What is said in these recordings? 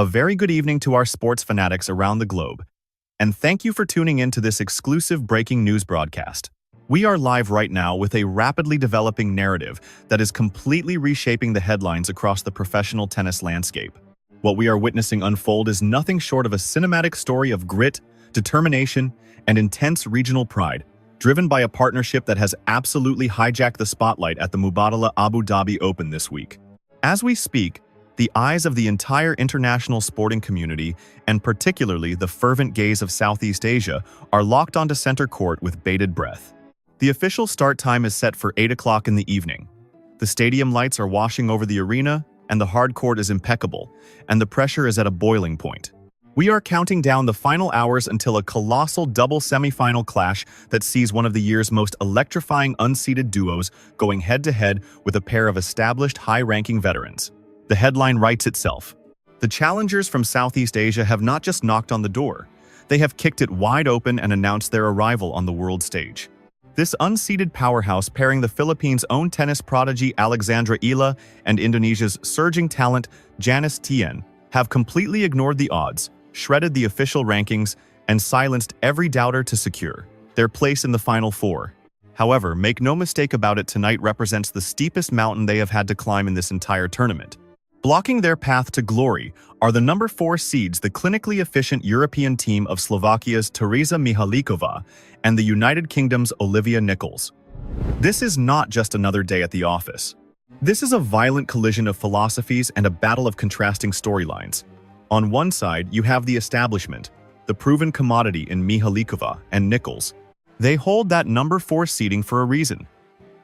very good evening to our sports fanatics around the globe, and thank you for tuning in to this exclusive breaking news broadcast. We are live right now with a rapidly developing narrative that is completely reshaping the headlines across the professional tennis landscape. What we are witnessing unfold is nothing short of a cinematic story of grit, determination, and intense regional pride, driven by a partnership that has absolutely hijacked the spotlight at the Mubadala Abu Dhabi Open this week. As we speak, the eyes of the entire international sporting community, and particularly the fervent gaze of Southeast Asia, are locked onto center court with bated breath. The official start time is set for 8 o'clock in the evening. The stadium lights are washing over the arena, and the hard court is impeccable, and the pressure is at a boiling point. We are counting down the final hours until a colossal double semifinal clash that sees one of the year's most electrifying unseeded duos going head-to-head with a pair of established high-ranking veterans. The headline writes itself. The challengers from Southeast Asia have not just knocked on the door, they have kicked it wide open and announced their arrival on the world stage. This unseeded powerhouse pairing the Philippines' own tennis prodigy Alexandra Eala and Indonesia's surging talent Janice Tjen have completely ignored the odds, shredded the official rankings, and silenced every doubter to secure their place in the Final Four. However, make no mistake about it, tonight represents the steepest mountain they have had to climb in this entire tournament. Blocking their path to glory are the number 4 seeds, the clinically efficient European team of Slovakia's Tereza Mihalíková and the United Kingdom's Olivia Nicholls. This is not just another day at the office. This is a violent collision of philosophies and a battle of contrasting storylines. On one side, you have the establishment, the proven commodity in Mihalíková and Nicholls. They hold that number 4 seeding for a reason.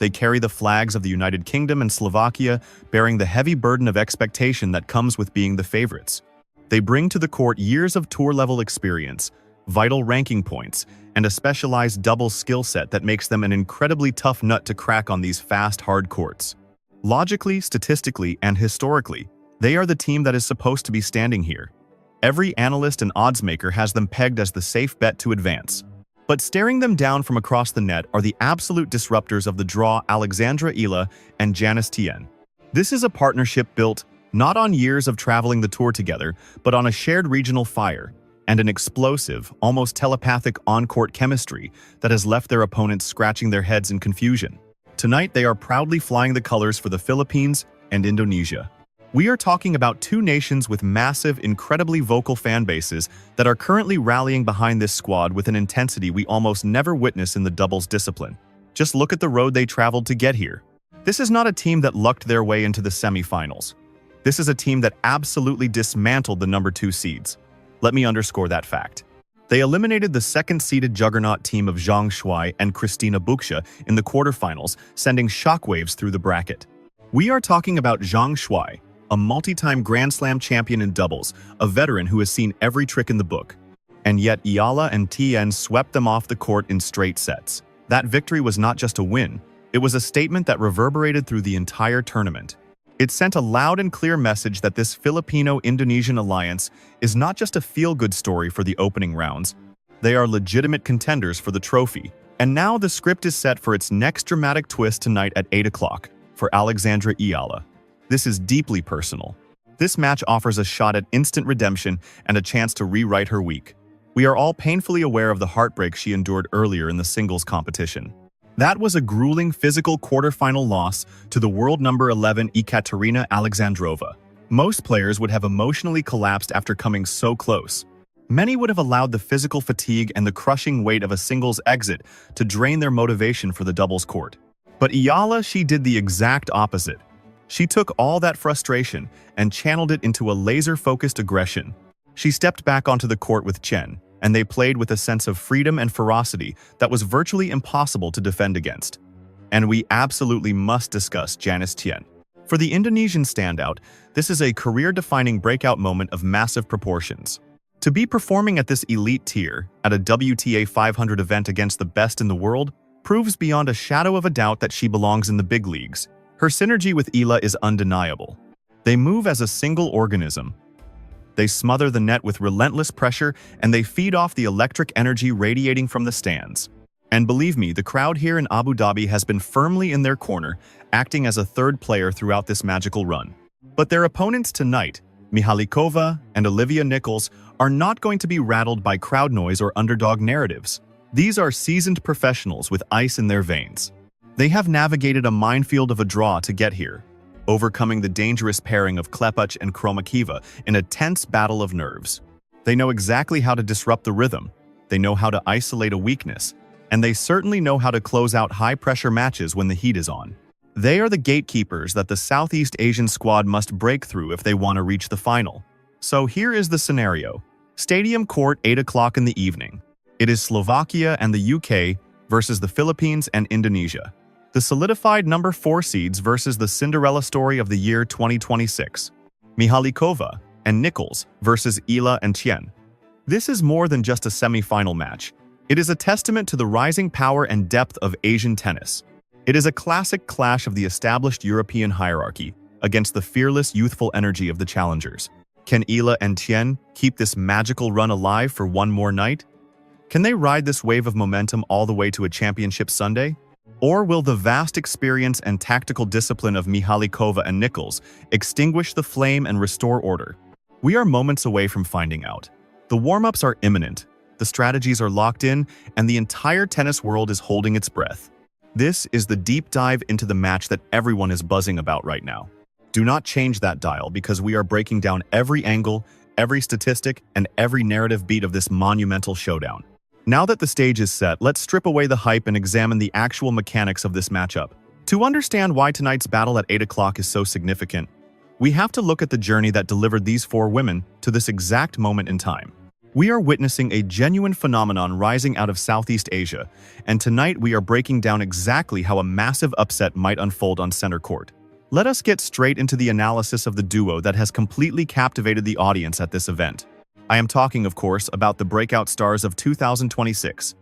They carry the flags of the United Kingdom and Slovakia, bearing the heavy burden of expectation that comes with being the favorites. They bring to the court years of tour-level experience, vital ranking points, and a specialized double skill set that makes them an incredibly tough nut to crack on these fast, hard courts. Logically, statistically, and historically, they are the team that is supposed to be standing here. Every analyst and oddsmaker has them pegged as the safe bet to advance. But staring them down from across the net are the absolute disruptors of the draw, Alexandra Eala and Janice Tjen. This is a partnership built not on years of traveling the tour together, but on a shared regional fire and an explosive, almost telepathic on-court chemistry that has left their opponents scratching their heads in confusion. Tonight, they are proudly flying the colors for the Philippines and Indonesia. We are talking about two nations with massive, incredibly vocal fan bases that are currently rallying behind this squad with an intensity we almost never witness in the doubles discipline. Just look at the road they traveled to get here. This is not a team that lucked their way into the semifinals. This is a team that absolutely dismantled the number 2 seeds. Let me underscore that fact. They eliminated the second-seeded juggernaut team of Zhang, Shuai, and Cristina Bucșa in the quarterfinals, sending shockwaves through the bracket. We are talking about Zhang Shuai, a multi-time Grand Slam champion in doubles, a veteran who has seen every trick in the book. And yet Eala and Tjen swept them off the court in straight sets. That victory was not just a win, it was a statement that reverberated through the entire tournament. It sent a loud and clear message that this Filipino-Indonesian alliance is not just a feel-good story for the opening rounds. They are legitimate contenders for the trophy. And now the script is set for its next dramatic twist tonight at 8 o'clock for Alexandra Eala. This is deeply personal. This match offers a shot at instant redemption and a chance to rewrite her week. We are all painfully aware of the heartbreak she endured earlier in the singles competition. That was a grueling physical quarterfinal loss to the world number 11 Ekaterina Alexandrova. Most players would have emotionally collapsed after coming so close. Many would have allowed the physical fatigue and the crushing weight of a singles exit to drain their motivation for the doubles court. But Eala, she did the exact opposite. She took all that frustration and channeled it into a laser-focused aggression. She stepped back onto the court with Tjen, and they played with a sense of freedom and ferocity that was virtually impossible to defend against. And we absolutely must discuss Janice Tjen. For the Indonesian standout, this is a career-defining breakout moment of massive proportions. To be performing at this elite tier, at a WTA 500 event against the best in the world, proves beyond a shadow of a doubt that she belongs in the big leagues. Her synergy with Eala is undeniable. They move as a single organism. They smother the net with relentless pressure, and they feed off the electric energy radiating from the stands. And believe me, the crowd here in Abu Dhabi has been firmly in their corner, acting as a third player throughout this magical run. But their opponents tonight, Mihalíková and Olivia Nicholls are not going to be rattled by crowd noise or underdog narratives. These are seasoned professionals with ice in their veins. They have navigated a minefield of a draw to get here, overcoming the dangerous pairing of Klepuch and Chromakiva in a tense battle of nerves. They know exactly how to disrupt the rhythm, they know how to isolate a weakness, and they certainly know how to close out high-pressure matches when the heat is on. They are the gatekeepers that the Southeast Asian squad must break through if they want to reach the final. So here is the scenario. Stadium court, 8 o'clock in the evening. It is Slovakia and the UK versus the Philippines and Indonesia. The solidified number 4 seeds versus the Cinderella story of the year 2026. Mihalíková and Nicholls versus Eala and Tjen. This is more than just a semi-final match. It is a testament to the rising power and depth of Asian tennis. It is a classic clash of the established European hierarchy against the fearless, youthful energy of the challengers. Can Eala and Tjen keep this magical run alive for one more night? Can they ride this wave of momentum all the way to a championship Sunday? Or will the vast experience and tactical discipline of Mihalíková and Nicholls extinguish the flame and restore order? We are moments away from finding out. The warm-ups are imminent, the strategies are locked in, and the entire tennis world is holding its breath. This is the deep dive into the match that everyone is buzzing about right now. Do not change that dial because we are breaking down every angle, every statistic, and every narrative beat of this monumental showdown. Now that the stage is set, let's strip away the hype and examine the actual mechanics of this matchup. To understand why tonight's battle at 8 o'clock is so significant, we have to look at the journey that delivered these 4 women to this exact moment in time. We are witnessing a genuine phenomenon rising out of Southeast Asia, and tonight we are breaking down exactly how a massive upset might unfold on center court. Let us get straight into the analysis of the duo that has completely captivated the audience at this event. I am talking, of course, about the breakout stars of 2026,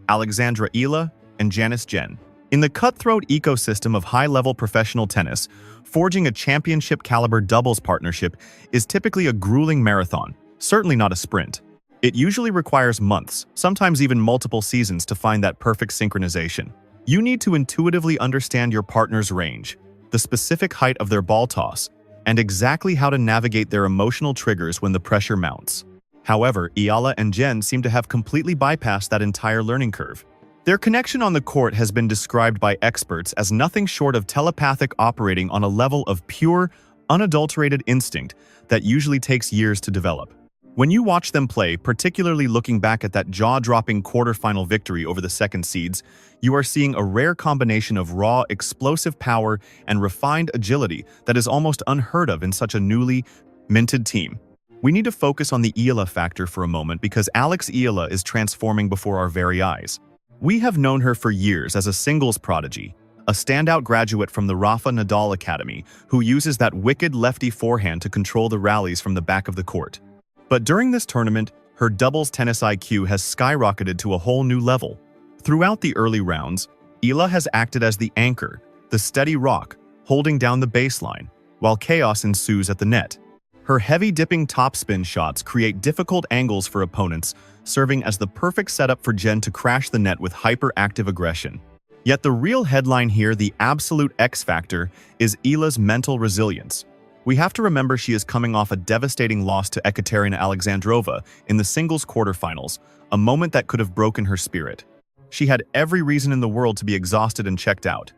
Alexandra Eala and Janice Tjen. In the cutthroat ecosystem of high-level professional tennis, forging a championship-caliber doubles partnership is typically a grueling marathon, certainly not a sprint. It usually requires months, sometimes even multiple seasons to find that perfect synchronization. You need to intuitively understand your partner's range, the specific height of their ball toss, and exactly how to navigate their emotional triggers when the pressure mounts. However, Eala and Tjen seem to have completely bypassed that entire learning curve. Their connection on the court has been described by experts as nothing short of telepathic, operating on a level of pure, unadulterated instinct that usually takes years to develop. When you watch them play, particularly looking back at that jaw-dropping quarterfinal victory over the second seeds, you are seeing a rare combination of raw, explosive power and refined agility that is almost unheard of in such a newly minted team. We need to focus on the Eala factor for a moment because Alex Eala is transforming before our very eyes. We have known her for years as a singles prodigy, a standout graduate from the Rafa Nadal Academy who uses that wicked lefty forehand to control the rallies from the back of the court. But during this tournament, her doubles tennis IQ has skyrocketed to a whole new level. Throughout the early rounds, Eala has acted as the anchor, the steady rock, holding down the baseline, while chaos ensues at the net. Her heavy-dipping topspin shots create difficult angles for opponents, serving as the perfect setup for Tjen to crash the net with hyperactive aggression. Yet the real headline here, the absolute X factor, is Eala's mental resilience. We have to remember she is coming off a devastating loss to Ekaterina Alexandrova in the singles quarterfinals, a moment that could have broken her spirit. She had every reason in the world to be exhausted and checked out.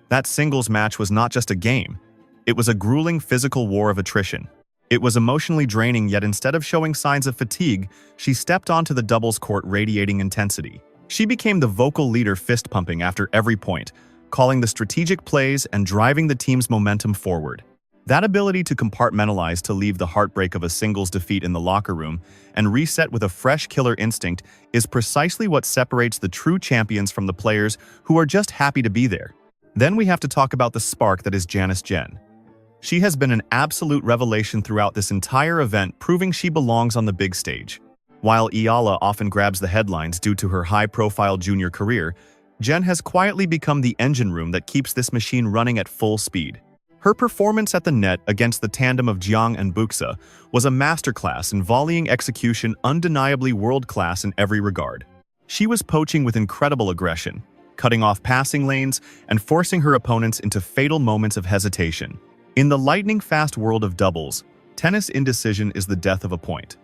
That singles match was not just a game. It was a grueling physical war of attrition. It was emotionally draining, yet instead of showing signs of fatigue, she stepped onto the doubles court radiating intensity. She became the vocal leader, fist-pumping after every point, calling the strategic plays and driving the team's momentum forward. That ability to compartmentalize to leave the heartbreak of a singles defeat in the locker room and reset with a fresh killer instinct is precisely what separates the true champions from the players who are just happy to be there. Then we have to talk about the spark that is Janice Tjen. She has been an absolute revelation throughout this entire event, proving she belongs on the big stage. While Eala often grabs the headlines due to her high-profile junior career, Tjen has quietly become the engine room that keeps this machine running at full speed. Her performance at the net against the tandem of Zhang and Bucșa was a masterclass in volleying execution, undeniably world-class in every regard. She was poaching with incredible aggression, cutting off passing lanes and forcing her opponents into fatal moments of hesitation. In the lightning-fast world of doubles, Tennis indecision is the death of a point.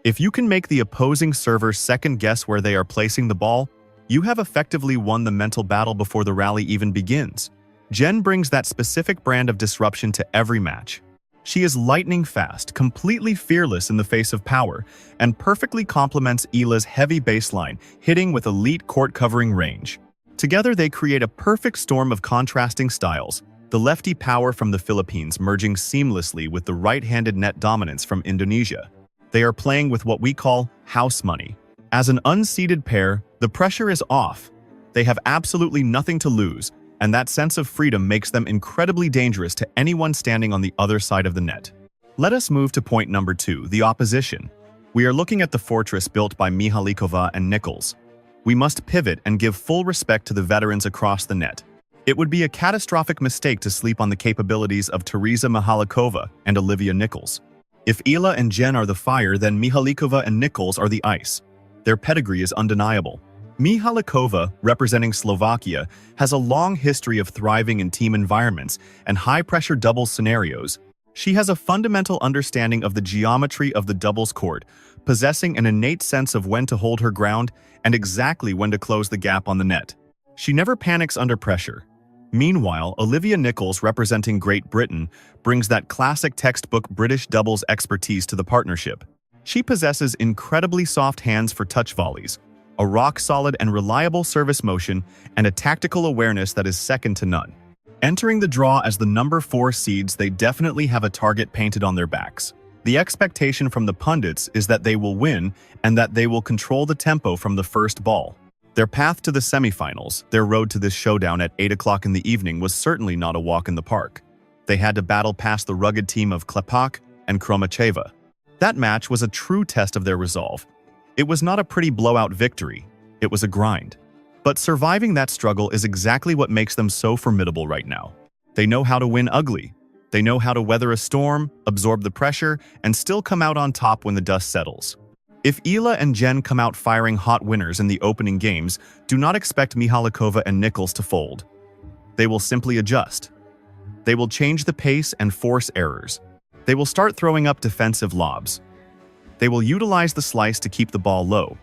If you can make the opposing server second-guess where they are placing the ball, you have effectively won the mental battle before the rally even begins. Jen brings that specific brand of disruption to every match. She is lightning fast, completely fearless in the face of power, and perfectly complements Eala's heavy baseline, hitting with elite court-covering range. Together they create a perfect storm of contrasting styles, the lefty power from the Philippines merging seamlessly with the right-handed net dominance from Indonesia. They are playing with what we call house money. As an unseeded pair, the pressure is off. They have absolutely nothing to lose, and that sense of freedom makes them incredibly dangerous to anyone standing on the other side of the net. Let us move to point number 2, the opposition. We are looking at the fortress built by Mihalíková and Nicholls. We must pivot and give full respect to the veterans across the net. It would be a catastrophic mistake to sleep on the capabilities of Tereza Mihalíková and Olivia Nicholls. If Eala and Jen are the fire, then Mihalíková and Nicholls are the ice. Their pedigree is undeniable. Mihalíková, representing Slovakia, has a long history of thriving in team environments and high-pressure doubles scenarios. She has a fundamental understanding of the geometry of the doubles court, possessing an innate sense of when to hold her ground and exactly when to close the gap on the net. She never panics under pressure. Meanwhile, Olivia Nicholls, representing Great Britain, brings that classic textbook British doubles expertise to the partnership. She possesses incredibly soft hands for touch volleys, a rock-solid and reliable service motion, and a tactical awareness that is second to none. Entering the draw as the number 4 seeds, they definitely have a target painted on their backs. The expectation from the pundits is that they will win and that they will control the tempo from the first ball. Their path to the semifinals, their road to this showdown at 8 o'clock in the evening, was certainly not a walk in the park. They had to battle past the rugged team of Klepak and Kromacheva. That match was a true test of their resolve. It was not a pretty blowout victory, it was a grind. But surviving that struggle is exactly what makes them so formidable right now. They know how to win ugly. They know how to weather a storm, absorb the pressure, and still come out on top when the dust settles. If Eala and Jen come out firing hot winners in the opening games, do not expect Mihalíková and Nicholls to fold. They will simply adjust. They will change the pace and force errors. They will start throwing up defensive lobs. They will utilize the slice to keep the ball low.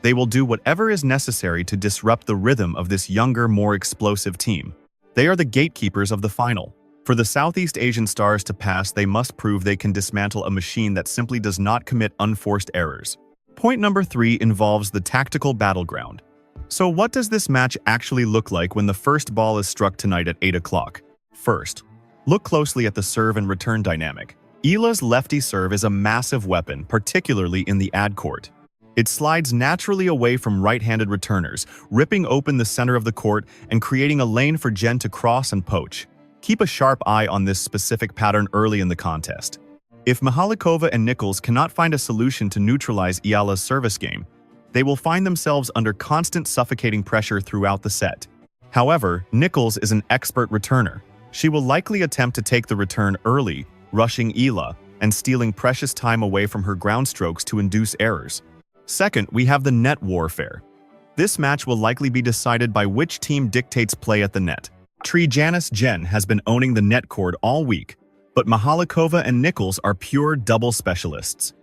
They will do whatever is necessary to disrupt the rhythm of this younger, more explosive team. They are the gatekeepers of the final. For the Southeast Asian stars to pass, they must prove they can dismantle a machine that simply does not commit unforced errors. Point number 3 involves the tactical battleground. So what does this match actually look like when the first ball is struck tonight at 8 o'clock? First, look closely at the serve and return dynamic. Eala's lefty serve is a massive weapon, particularly in the ad court. It slides naturally away from right-handed returners, ripping open the center of the court and creating a lane for Jen to cross and poach. Keep a sharp eye on this specific pattern early in the contest. If Mihalíková and Nicholls cannot find a solution to neutralize Eala's service game, they will find themselves under constant suffocating pressure throughout the set. However, Nicholls is an expert returner. She will likely attempt to take the return early, rushing Eala and stealing precious time away from her ground strokes to induce errors. Second, we have the net warfare. This match will likely be decided by which team dictates play at the net. Eala Janice Tjen has been owning the net court all week, but Mihalíková and Nicholls are pure double specialists.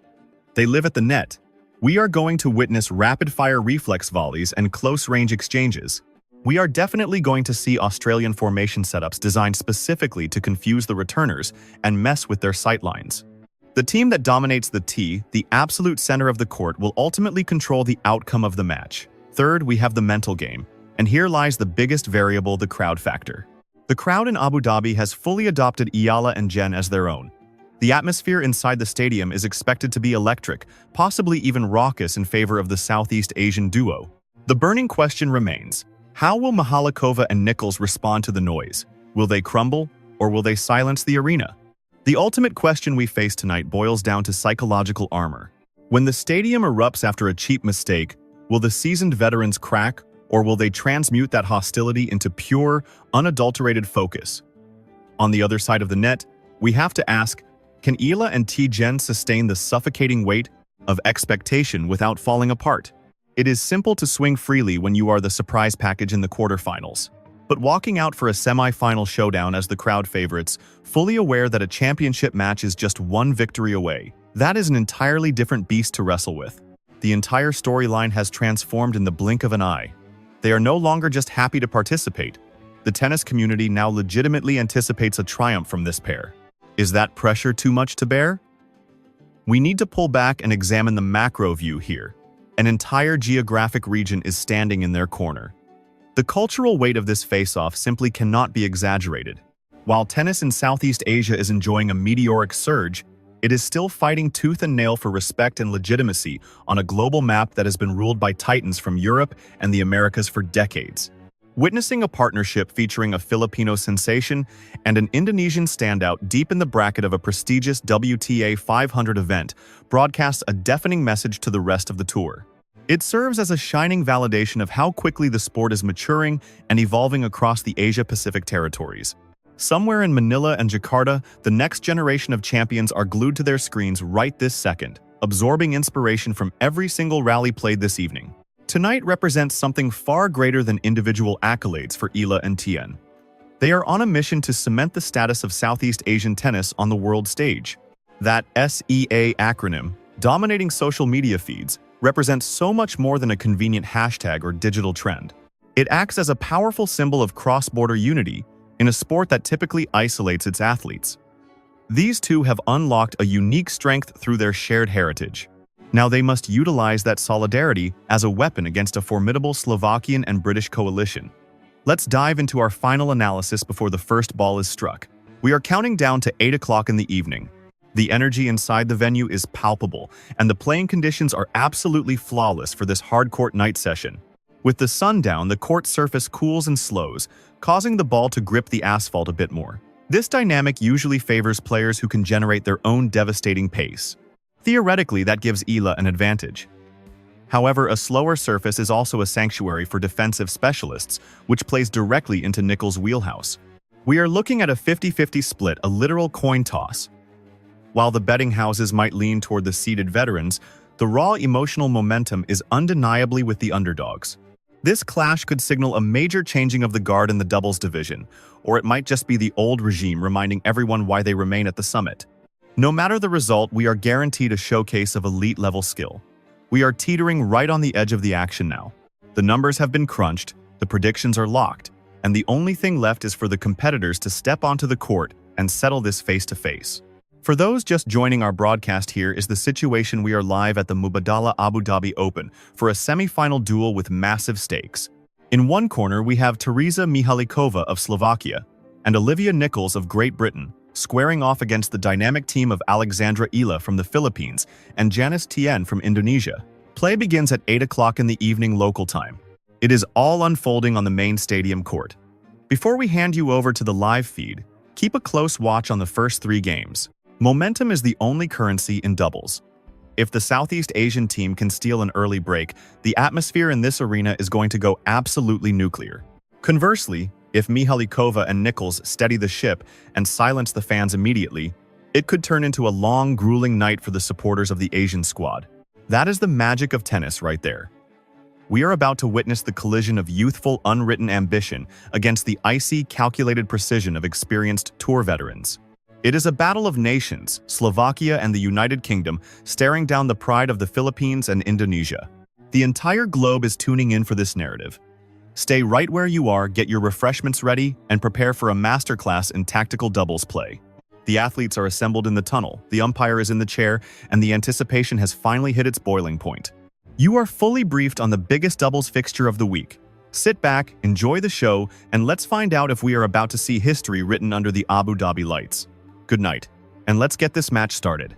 They live at the net. We are going to witness rapid-fire reflex volleys and close-range exchanges. We are definitely going to see Australian formation setups designed specifically to confuse the returners and mess with their sightlines. The team that dominates the tee, the absolute center of the court, will ultimately control the outcome of the match. Third, we have the mental game. And here lies the biggest variable, the crowd factor. The crowd in Abu Dhabi has fully adopted Eala and Jen as their own. The atmosphere inside the stadium is expected to be electric, possibly even raucous in favor of the Southeast Asian duo. The burning question remains, how will Mihalíková and Nicholls respond to the noise? Will they crumble, or will they silence the arena? The ultimate question we face tonight boils down to psychological armor. When the stadium erupts after a cheap mistake, will the seasoned veterans crack, or will they transmute that hostility into pure, unadulterated focus? On the other side of the net, we have to ask, can Eala and Tjen sustain the suffocating weight of expectation without falling apart? It is simple to swing freely when you are the surprise package in the quarterfinals. but walking out for a semi-final showdown as the crowd favorites, fully aware that a championship match is just one victory away. That is an entirely different beast to wrestle with. The entire storyline has transformed in the blink of an eye. They are no longer just happy to participate. The tennis community now legitimately anticipates a triumph from this pair. Is that pressure too much to bear? We need to pull back and examine the macro view here. An entire geographic region is standing in their corner. The cultural weight of this face-off simply cannot be exaggerated. While tennis in Southeast Asia is enjoying a meteoric surge, it is still fighting tooth and nail for respect and legitimacy on a global map that has been ruled by titans from Europe and the Americas for decades. Witnessing a partnership featuring a Filipino sensation and an Indonesian standout deep in the bracket of a prestigious WTA 500 event broadcasts a deafening message to the rest of the tour. It serves as a shining validation of how quickly the sport is maturing and evolving across the Asia-Pacific territories. Somewhere in Manila and Jakarta, the next generation of champions are glued to their screens right this second, absorbing inspiration from every single rally played this evening. Tonight represents something far greater than individual accolades for Eala and Tjen. They are on a mission to cement the status of Southeast Asian tennis on the world stage. That SEA acronym, dominating social media feeds, represents so much more than a convenient hashtag or digital trend. It acts as a powerful symbol of cross-border unity in a sport that typically isolates its athletes. These two have unlocked a unique strength through their shared heritage. Now they must utilize that solidarity as a weapon against a formidable Slovakian and British coalition. Let's dive into our final analysis before the first ball is struck. We are counting down to 8 o'clock in the evening. The energy inside the venue is palpable, and the playing conditions are absolutely flawless for this hard-court night session. With the sun down, the court surface cools and slows, causing the ball to grip the asphalt a bit more. This dynamic usually favors players who can generate their own devastating pace. Theoretically, that gives Eala an advantage. However, a slower surface is also a sanctuary for defensive specialists, which plays directly into Nicholls' wheelhouse. We are looking at a 50-50 split, a literal coin toss. While the betting houses might lean toward the seeded veterans, the raw emotional momentum is undeniably with the underdogs. This clash could signal a major changing of the guard in the doubles division, or it might just be the old regime reminding everyone why they remain at the summit. No matter the result, we are guaranteed a showcase of elite-level skill. We are teetering right on the edge of the action now. The numbers have been crunched, the predictions are locked, and the only thing left is for the competitors to step onto the court and settle this face-to-face. For those just joining our broadcast, here is the situation. We are live at the Mubadala Abu Dhabi Open for a semi-final duel with massive stakes. In one corner, we have Tereza Mihalíková of Slovakia and Olivia Nicholls of Great Britain, squaring off against the dynamic team of Alexandra Eala from the Philippines and Janice Tjen from Indonesia. Play begins at 8 o'clock in the evening local time. It is all unfolding on the main stadium court. Before we hand you over to the live feed, keep a close watch on the first 3 games. Momentum is the only currency in doubles. If the Southeast Asian team can steal an early break, the atmosphere in this arena is going to go absolutely nuclear. Conversely, if Mihalíková and Nicholls steady the ship and silence the fans immediately, it could turn into a long, grueling night for the supporters of the Asian squad. That is the magic of tennis right there. We are about to witness the collision of youthful, unwritten ambition against the icy, calculated precision of experienced tour veterans. It is a battle of nations, Slovakia and the United Kingdom staring down the pride of the Philippines and Indonesia. The entire globe is tuning in for this narrative. Stay right where you are, get your refreshments ready, and prepare for a masterclass in tactical doubles play. The athletes are assembled in the tunnel, the umpire is in the chair, and the anticipation has finally hit its boiling point. You are fully briefed on the biggest doubles fixture of the week. Sit back, enjoy the show, and let's find out if we are about to see history written under the Abu Dhabi lights. Good night, and let's get this match started.